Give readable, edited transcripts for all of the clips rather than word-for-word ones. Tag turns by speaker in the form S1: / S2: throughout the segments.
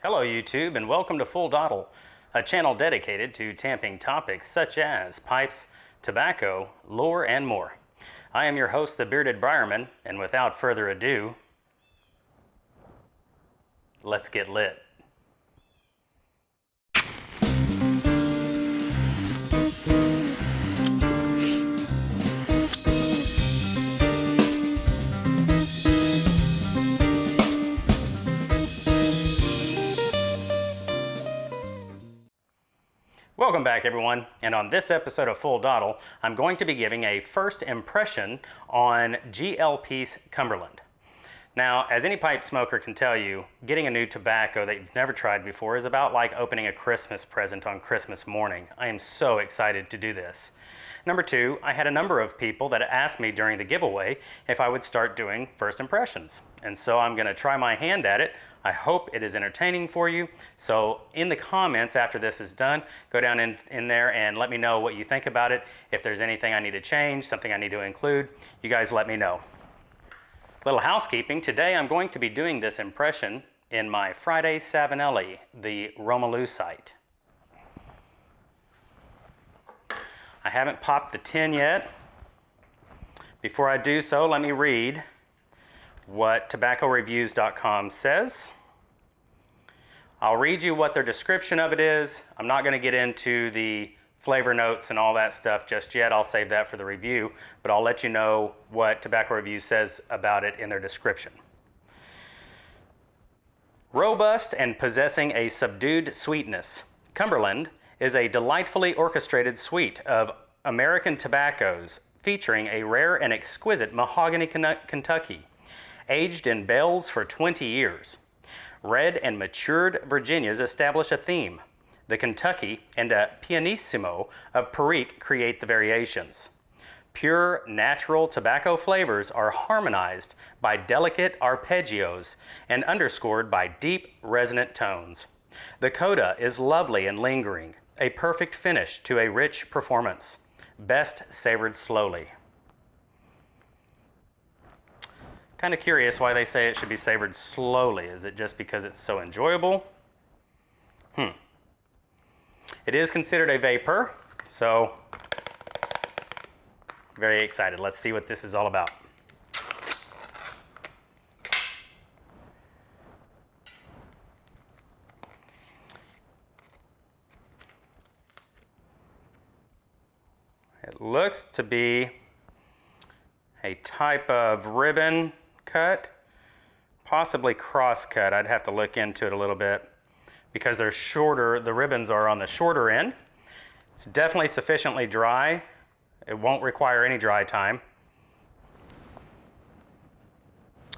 S1: Hello YouTube and welcome to Full Dottle, a channel dedicated to tamping topics such as pipes, tobacco, lore, and more. I am your host, the Bearded Briarman, and without further ado, let's get lit. Welcome back everyone, and on this episode of Full Dottle, I'm going to be giving a first impression on Pease Cumberland. Now, as any pipe smoker can tell you, getting a new tobacco that you've never tried before is about like opening a Christmas present on Christmas morning. I am so excited to do this. Number two, I had a number of people that asked me during the giveaway if I would start doing first impressions. And so I'm gonna try my hand at it. I hope it is entertaining for you. So in the comments after this is done, go down in there and let me know what you think about it. If there's anything I need to change, something I need to include, you guys let me know. Little housekeeping, today I'm going to be doing this impression in my Friday Savinelli, the Romelu site. I haven't popped the tin yet. Before I do so, let me read what tobaccoreviews.com says. I'll read you what their description of it is. I'm not going to get into the flavor notes and all that stuff just yet. I'll save that for the review, but I'll let you know what Tobacco Reviews says about it in their description. Robust and possessing a subdued sweetness, Cumberland is a delightfully orchestrated suite of American tobaccos featuring a rare and exquisite mahogany Kentucky, aged in bales for 20 years. Red and matured Virginias establish a theme. The Kentucky and a pianissimo of Perique create the variations. Pure, natural tobacco flavors are harmonized by delicate arpeggios and underscored by deep, resonant tones. The coda is lovely and lingering, a perfect finish to a rich performance. Best savored slowly. Kind of curious why they say it should be savored slowly. Is it just because it's so enjoyable? It is considered a vapor, so very excited. Let's see what this is all about. It looks to be a type of ribbon cut, possibly cross cut. I'd have to look into it a little bit because they're shorter. The ribbons are on the shorter end. It's definitely sufficiently dry. It won't require any dry time.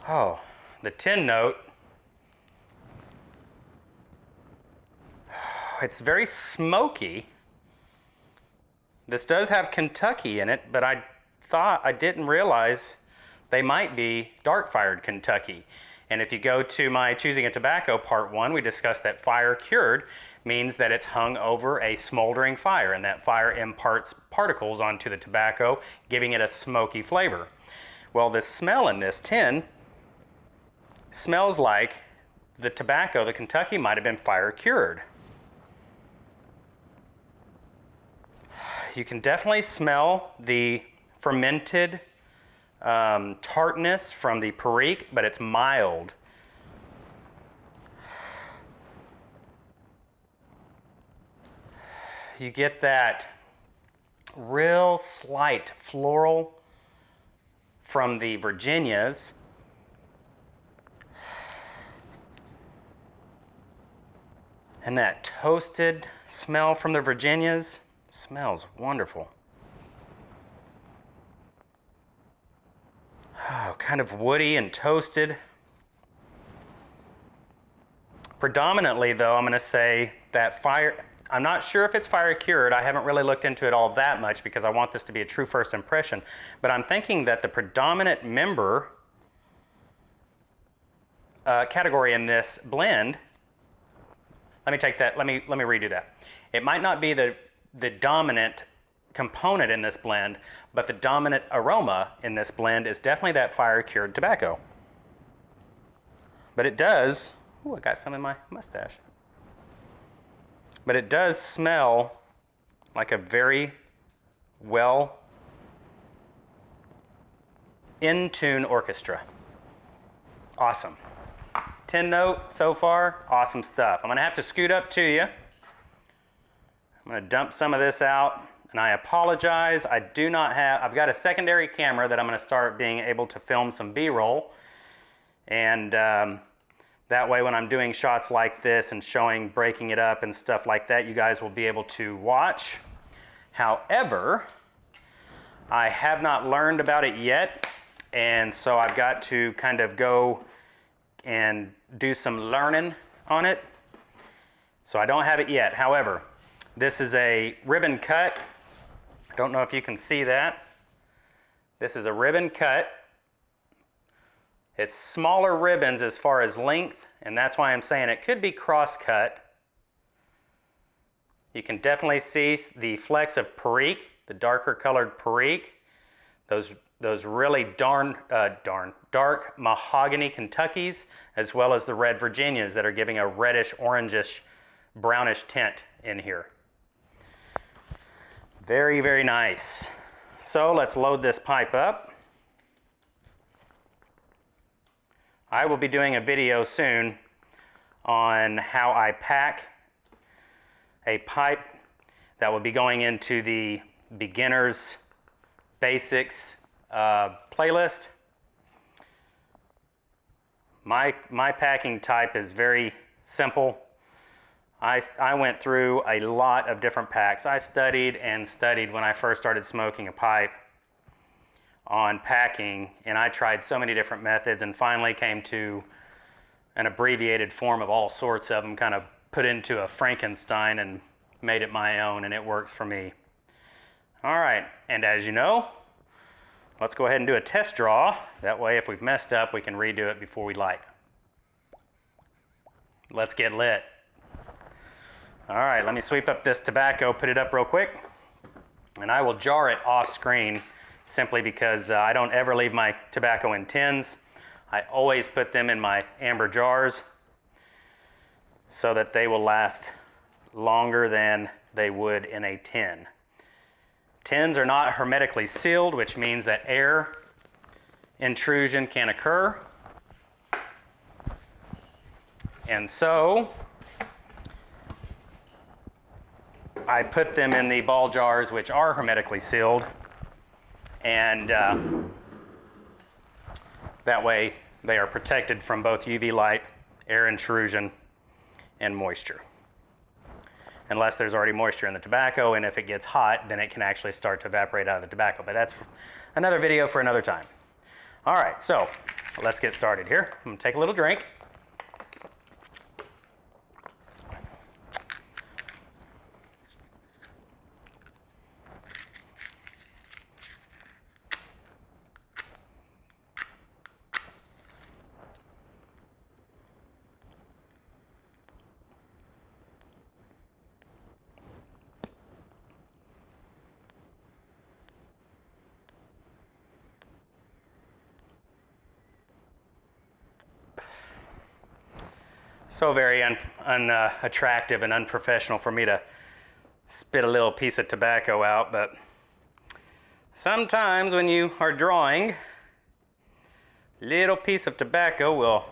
S1: Oh, the tin note. It's very smoky. This does have Kentucky in it, but I didn't realize they might be dark-fired Kentucky. And if you go to my Choosing a Tobacco Part 1, we discussed that fire cured means that it's hung over a smoldering fire, and that fire imparts particles onto the tobacco, giving it a smoky flavor. Well, the smell in this tin smells like the tobacco, the Kentucky, might have been fire cured. You can definitely smell the fermented tartness from the Perique, but it's mild. You get that real slight floral from the Virginias. And that toasted smell from the Virginias smells wonderful. Oh, kind of woody and toasted. Predominantly though, I'm going to say that I'm not sure if it's fire cured. I haven't really looked into it all that much because I want this to be a true first impression. But I'm thinking that the predominant member category in this blend, let me redo that. It might not be the dominant component in this blend, but the dominant aroma in this blend is definitely that fire cured tobacco. But it does Ooh, I got some in my mustache. But it does smell like a very well in tune orchestra. Awesome. 10 note so far, awesome stuff. I'm gonna have to scoot up to you. I'm gonna dump some of this out, and I apologize, I've got a secondary camera that I'm gonna start being able to film some B-roll, and that way when I'm doing shots like this and breaking it up and stuff like that, you guys will be able to watch. However, I have not learned about it yet, and so I've got to kind of go and do some learning on it. So I don't have it yet. However, this is a ribbon cut. I don't know if you can see that. This is a ribbon cut. It's smaller ribbons as far as length, and that's why I'm saying it could be cross-cut. You can definitely see the flecks of perique, the darker colored perique, those really dark mahogany Kentuckys, as well as the red Virginias that are giving a reddish, orangish, brownish tint in here. Very, very nice. So let's load this pipe up. I will be doing a video soon on how I pack a pipe that will be going into the beginners basics playlist. My packing type is very simple. I went through a lot of different packs. I studied and studied when I first started smoking a pipe on packing, and I tried so many different methods and finally came to an abbreviated form of all sorts of them, kind of put into a Frankenstein and made it my own, and it works for me. All right, and as you know, let's go ahead and do a test draw. That way, if we've messed up, we can redo it before we light. Let's get lit. All right, let me sweep up this tobacco, put it up real quick, and I will jar it off screen simply because I don't ever leave my tobacco in tins. I always put them in my amber jars so that they will last longer than they would in a tin. Tins are not hermetically sealed, which means that air intrusion can occur. And so I put them in the ball jars, which are hermetically sealed, and that way they are protected from both UV light, air intrusion, and moisture. Unless there's already moisture in the tobacco, and if it gets hot, then it can actually start to evaporate out of the tobacco, but that's another video for another time. All right, so let's get started here. I'm gonna take a little drink. So very unattractive and unprofessional for me to spit a little piece of tobacco out, but sometimes when you are drawing, a little piece of tobacco will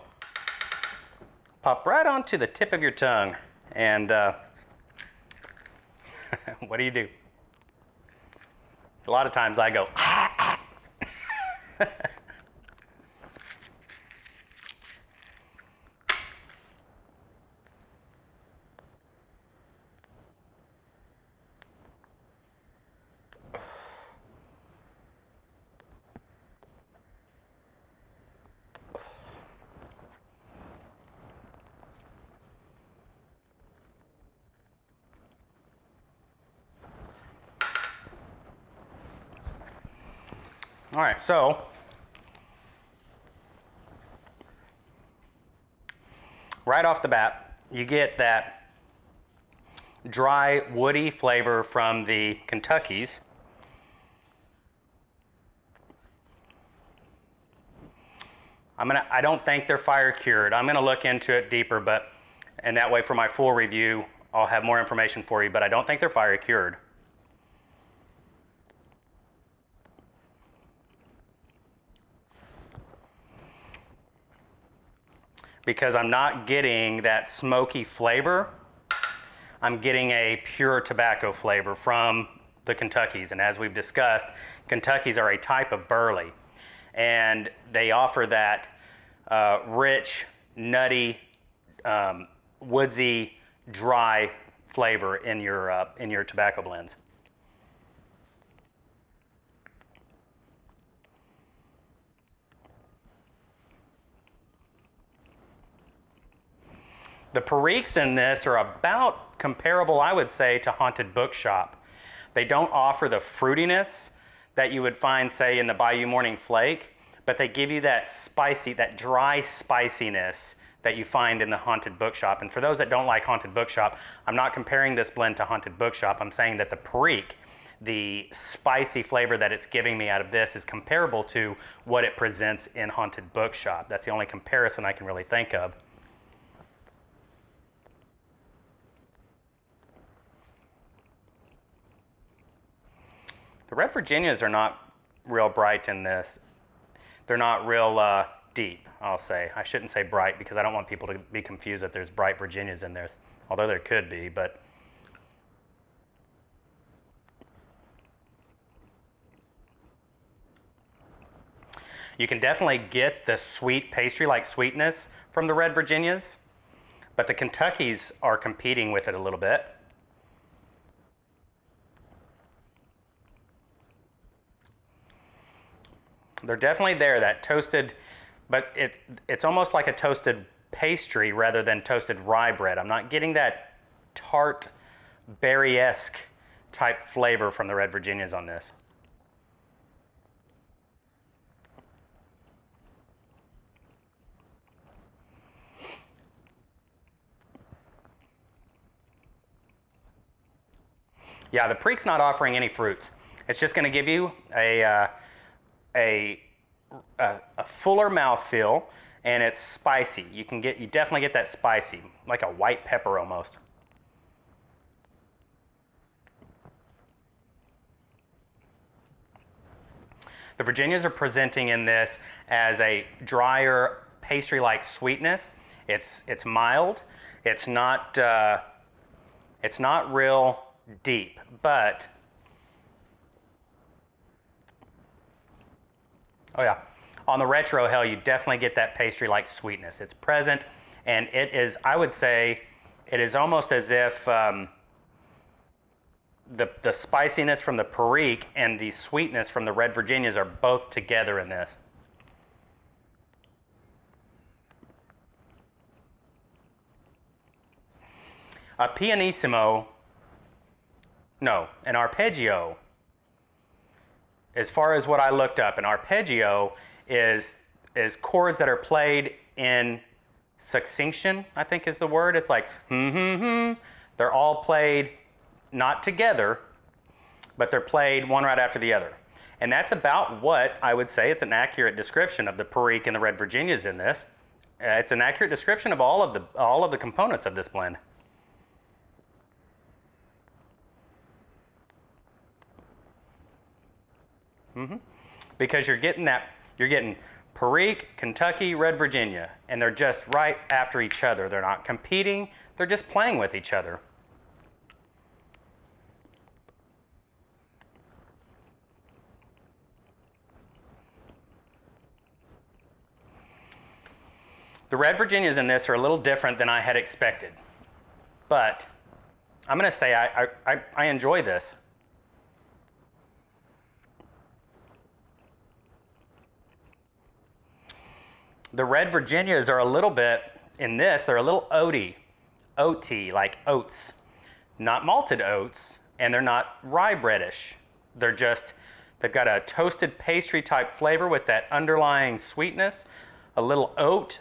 S1: pop right onto the tip of your tongue. And what do you do? A lot of times I go, ah, ah. All right, so right off the bat, you get that dry, woody flavor from the Kentuckys. I don't think they're fire cured. I'm gonna look into it deeper, and that way for my full review, I'll have more information for you, but I don't think they're fire cured. Because I'm not getting that smoky flavor. I'm getting a pure tobacco flavor from the Kentuckys. And as we've discussed, Kentuckys are a type of burley. And they offer that rich, nutty, woodsy, dry flavor in your tobacco blends. The Periques in this are about comparable, I would say, to Haunted Bookshop. They don't offer the fruitiness that you would find, say, in the Bayou Morning Flake, but they give you that spicy, that dry spiciness that you find in the Haunted Bookshop. And for those that don't like Haunted Bookshop, I'm not comparing this blend to Haunted Bookshop. I'm saying that the Perique, the spicy flavor that it's giving me out of this, is comparable to what it presents in Haunted Bookshop. That's the only comparison I can really think of. The Red Virginias are not real bright in this. They're not real deep, I'll say. I shouldn't say bright because I don't want people to be confused that there's bright Virginias in there, although there could be, but you can definitely get the sweet pastry-like sweetness from the Red Virginias, but the Kentuckys are competing with it a little bit. They're definitely there, that toasted, but it's almost like a toasted pastry rather than toasted rye bread. I'm not getting that tart, berry-esque type flavor from the Red Virginias on this. Yeah, the Perique's not offering any fruits. It's just going to give you a fuller mouthfeel, and it's spicy. You definitely get that spicy, like a white pepper almost. The Virginias are presenting in this as a drier pastry-like sweetness. It's mild. It's not real deep, but oh yeah, on the Retro Hell, you definitely get that pastry-like sweetness. It's present, and it is, I would say, it is almost as if the spiciness from the Perique and the sweetness from the Red Virginias are both together in this. A pianissimo, no, an arpeggio, as far as what I looked up, an arpeggio is chords that are played in succession, I think is the word. It's like, they're all played not together, but they're played one right after the other. And that's about what I would say. It's an accurate description of the Perique and the Red Virginias in this. It's an accurate description of all of the components of this blend. Because you're getting Perique, Kentucky, Red Virginia, and they're just right after each other. They're not competing, they're just playing with each other. The Red Virginias in this are a little different than I had expected, but I'm going to say I enjoy this. The Red Virginias are a little bit, in this, they're a little oaty, like oats. Not malted oats, and they're not rye breadish. They've got a toasted pastry type flavor with that underlying sweetness, a little oat.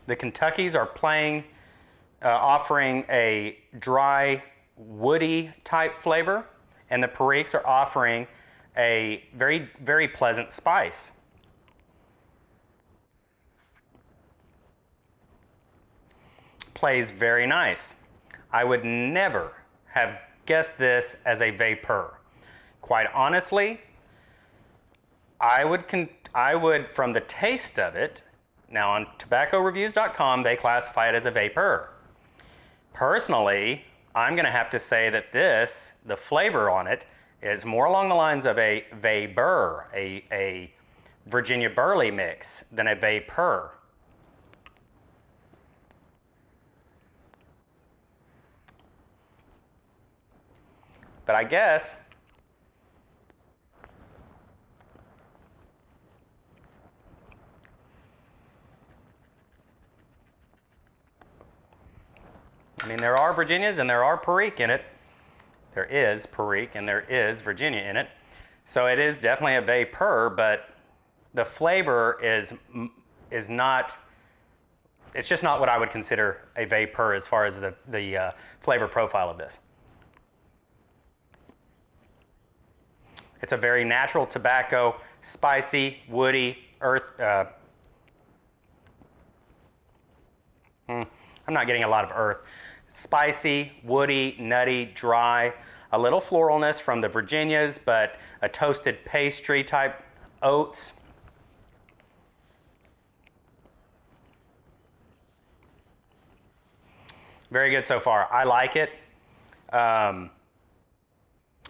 S1: The Kentuckys are playing offering a dry, woody type flavor, and the Periques are offering a very, very pleasant spice. Plays very nice. I would never have guessed this as a vapor. Quite honestly, I would, from the taste of it, now on tobaccoreviews.com, they classify it as a vapor. Personally, I'm going to have to say that this, the flavor on it, is more along the lines of a vapor, a Virginia Burley mix, than a vapor. But I guess there are Virginias and there are Perique in it. There is Perique and there is Virginia in it. So it is definitely a vapor, but the flavor is not, it's just not what I would consider a vapor as far as the flavor profile of this. It's a very natural tobacco, spicy, woody, earth. I'm not getting a lot of earth. Spicy, woody, nutty, dry, a little floralness from the Virginias, but a toasted pastry type oats. Very good so far. I like it.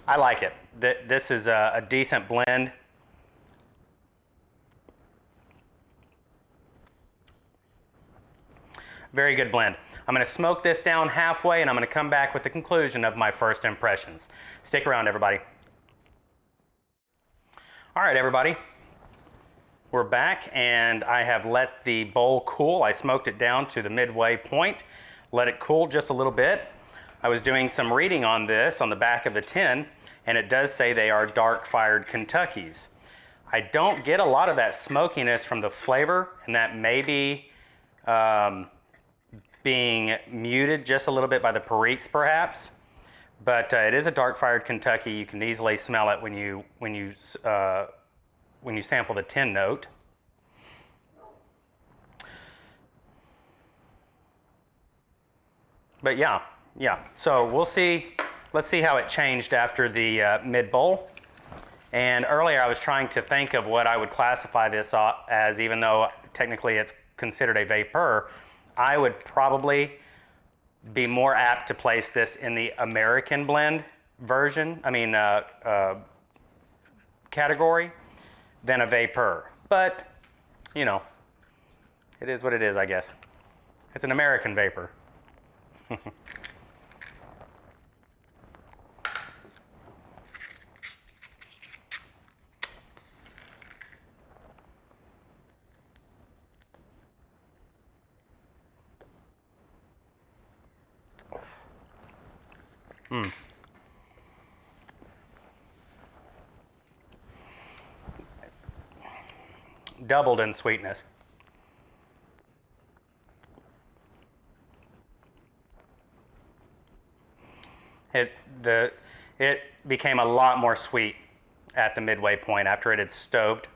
S1: I like it. This is a decent blend. Very good blend. I'm going to smoke this down halfway and I'm going to come back with the conclusion of my first impressions. Stick around, everybody. All right, everybody. We're back and I have let the bowl cool. I smoked it down to the midway point, let it cool just a little bit. I was doing some reading on this on the back of the tin, and it does say they are dark-fired Kentuckys. I don't get a lot of that smokiness from the flavor, and that may be being muted just a little bit by the Periques, perhaps. But it is a dark-fired Kentucky. You can easily smell it when you sample the tin note. But yeah. So we'll see. Let's see how it changed after the mid bowl. And earlier I was trying to think of what I would classify this as, even though technically it's considered a vapor. I would probably be more apt to place this in the American blend version, category, than a vapor. But, you know, it is what it is, I guess. It's an American vapor. Doubled in sweetness. It became a lot more sweet at the midway point after it had stoved.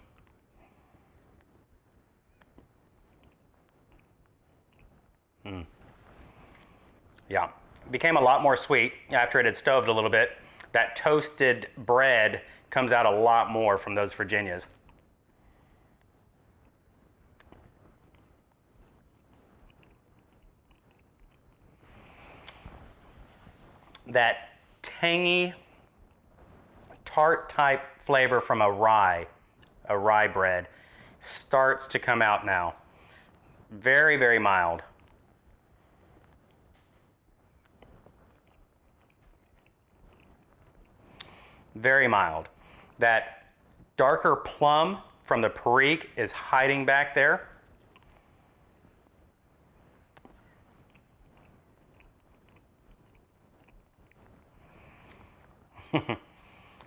S1: Yeah, it became a lot more sweet after it had stoved a little bit. That toasted bread comes out a lot more from those Virginias. That tangy, tart type flavor from a rye bread starts to come out now. Very, very mild. Very mild. That darker plum from the Perique is hiding back there.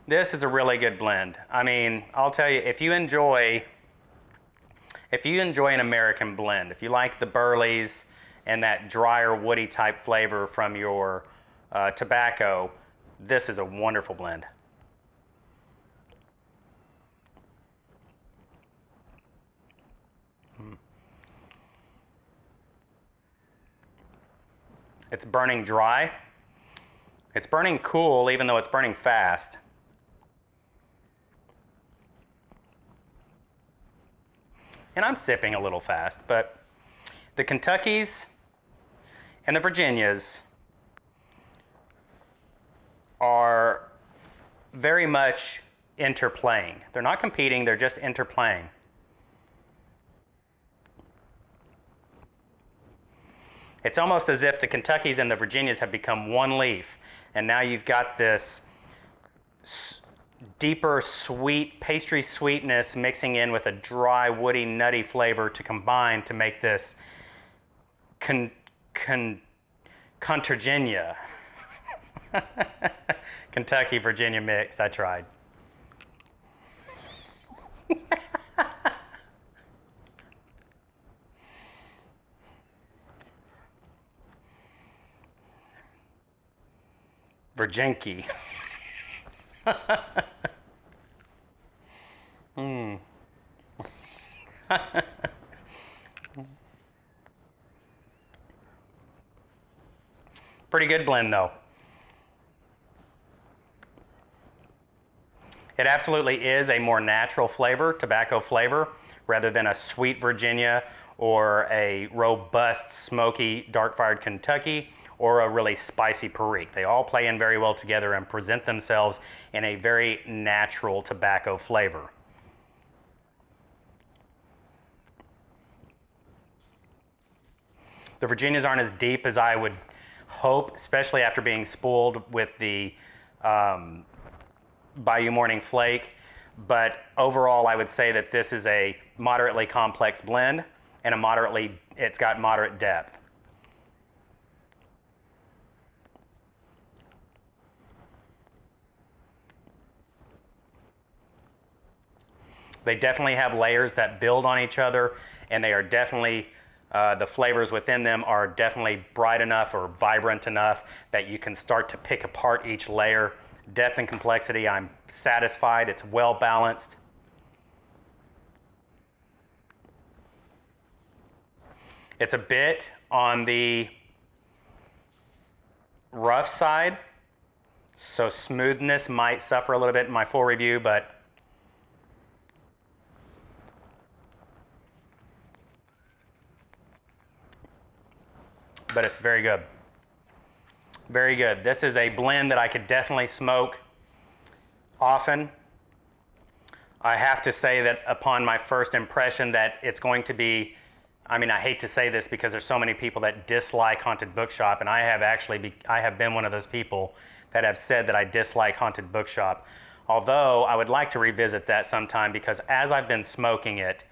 S1: This is a really good blend. I mean, I'll tell you, if you enjoy an American blend, if you like the Burleys and that drier woody type flavor from your tobacco, this is a wonderful blend. It's burning dry. It's burning cool even though it's burning fast. And I'm sipping a little fast, but the Kentuckys and the Virginias are very much interplaying. They're not competing, they're just interplaying. It's almost as if the Kentuckys and the Virginias have become one leaf, and now you've got this deeper sweet pastry sweetness mixing in with a dry woody nutty flavor to combine to make this Conterginia Kentucky Virginia mix. I tried. Virginky. Pretty good blend though. It absolutely is a more natural flavor, tobacco flavor, rather than a sweet Virginia or a robust, smoky, dark-fired Kentucky or a really spicy Perique. They all play in very well together and present themselves in a very natural tobacco flavor. The Virginias aren't as deep as I would hope, especially after being spoiled with the Bayou Morning Flake, but overall I would say that this is a moderately complex blend and it's got moderate depth. They definitely have layers that build on each other, and they are definitely, the flavors within them are definitely bright enough or vibrant enough that you can start to pick apart each layer. Depth and complexity, I'm satisfied. It's well balanced. It's a bit on the rough side, so smoothness might suffer a little bit in my full review, but it's very good. Very good. This is a blend that I could definitely smoke often. I have to say that upon my first impression that it's going to be, I mean, I hate to say this because there's so many people that dislike Haunted Bookshop, and I have been one of those people that have said that I dislike Haunted Bookshop. Although I would like to revisit that sometime, because as I've been smoking it,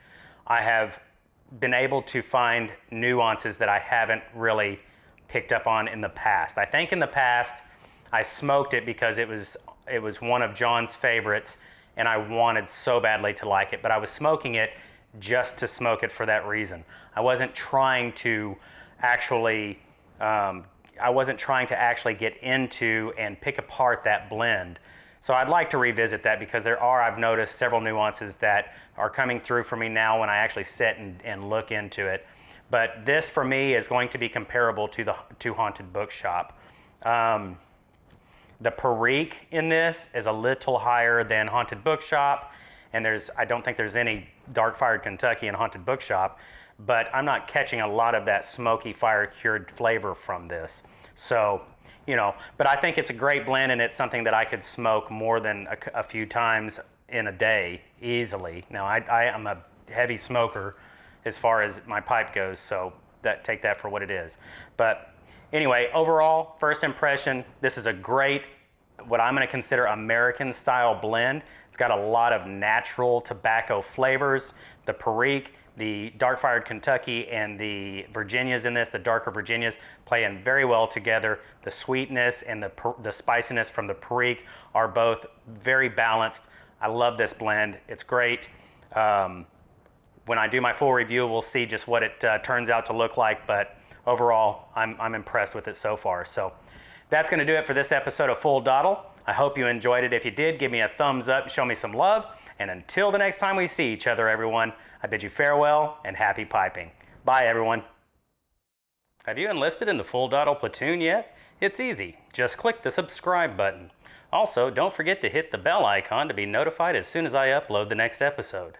S1: I have been able to find nuances that I haven't really picked up on in the past. I think in the past I smoked it because it was one of John's favorites and I wanted so badly to like it, but I was smoking it just to smoke it for that reason. I wasn't trying to actually get into and pick apart that blend. So I'd like to revisit that because I've noticed several nuances that are coming through for me now when I actually sit and look into it. But this for me is going to be comparable to Haunted Bookshop. The Perique in this is a little higher than Haunted Bookshop, and I don't think there's any dark-fired Kentucky in Haunted Bookshop, but I'm not catching a lot of that smoky fire-cured flavor from this. So, you know, but I think it's a great blend, and it's something that I could smoke more than a few times in a day easily. Now, I am a heavy smoker as far as my pipe goes, so take that for what it is. But anyway, overall, first impression, this is a great, what I'm going to consider American style blend. It's got a lot of natural tobacco flavors. The Perique, the dark-fired Kentucky, and the Virginias in this, the darker Virginias, play in very well together. The sweetness and the spiciness from the Perique are both very balanced. I love this blend. It's great. When I do my full review, we'll see just what it turns out to look like, but overall, I'm impressed with it so far. So that's going to do it for this episode of Full Dottle. I hope you enjoyed it. If you did, give me a thumbs up, show me some love. And until the next time we see each other, everyone, I bid you farewell and happy piping. Bye, everyone. Have you enlisted in the Full Dottle platoon yet? It's easy. Just click the subscribe button. Also, don't forget to hit the bell icon to be notified as soon as I upload the next episode.